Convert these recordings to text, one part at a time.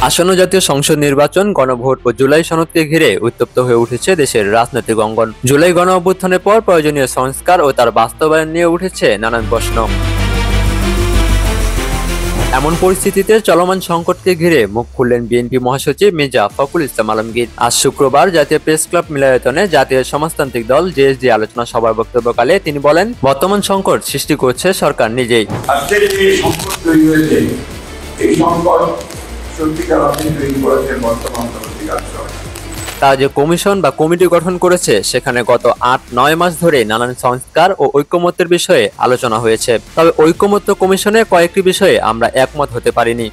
আসন্ন জাতীয় সংসদ নির্বাচন, গণভোট ও জুলাই সনদকে ঘিরে উত্তপ্ত হয়ে উঠেছে দেশের রাজনৈতিক অঙ্গন। জুলাই গণ অভ্যুত্থানের পর প্রয়োজনীয় সংস্কার ও তার বাস্তবায়ন নিয়ে উঠেছে নানান প্রশ্ন। এমন পরিস্থিতিতে চলমান সংকটকে ঘিরে মুখ খুললেন বিএনপি মহাসচিব মির্জা ফখরুল ইসলাম আলমগীর। আজ শুক্রবার জাতীয় প্রেস ক্লাব মিলনায়তনে জাতীয় সমাজতান্ত্রিক দল জেএসডি আলোচনা সভার বক্তব্যকালে তিনি বলেন, বর্তমান সংকট সৃষ্টি করছে সরকার নিজেই। তারা যে কমিশন বা কমিটি গঠন করেছে সেখানে গত ৮-৯ মাস ধরে নানান সংস্কার ও ঐকমত্যের বিষয়ে আলোচনা হয়েছে। তবে ঐকমত্য কমিশনে কয়েকটি বিষয়ে আমরা একমত হতে পারিনি।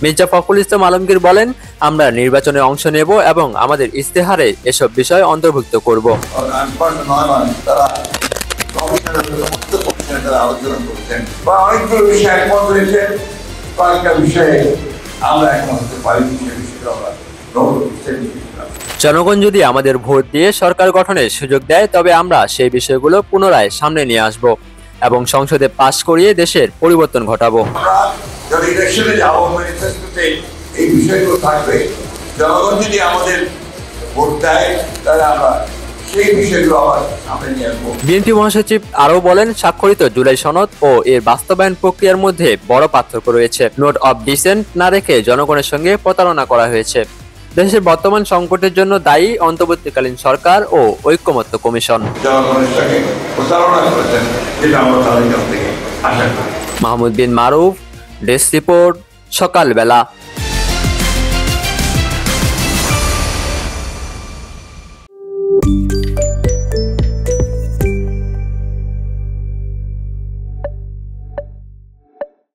মির্জা ফখরুল ইসলাম আলমগীর বলেন, আমরা নির্বাচনে অংশ নেব এবং আমাদের ইস্তেহারে এসব বিষয় অন্তর্ভুক্ত করব। জনগণ যদি আমাদের ভোট দিয়ে সরকার গঠনের সুযোগ দেয় তবে আমরা সেই বিষয়গুলো পুনরায় সামনে নিয়ে আসব এবং সংসদে পাশ করিয়ে দেশের পরিবর্তন ঘটাবো। জনগণ যদি আমাদের ভোট দেয় তাহলে আমরা বিএনপি মহাসচিব আরও বলেন, স্বাক্ষরিত জুলাই সনদ ও এর বাস্তবায়ন প্রক্রিয়ার মধ্যে বড় পার্থক্য রয়েছে। নোট অফ ডিসেন্ট না রেখে জনগণের সঙ্গে প্রতারণা করা হয়েছে। দেশের বর্তমান সংকটের জন্য দায়ী অন্তর্বর্তীকালীন সরকার ও ঐকমত্য কমিশন। মাহমুদ বিন মারুফ, ডেস্ক রিপোর্ট, সকালবেলা।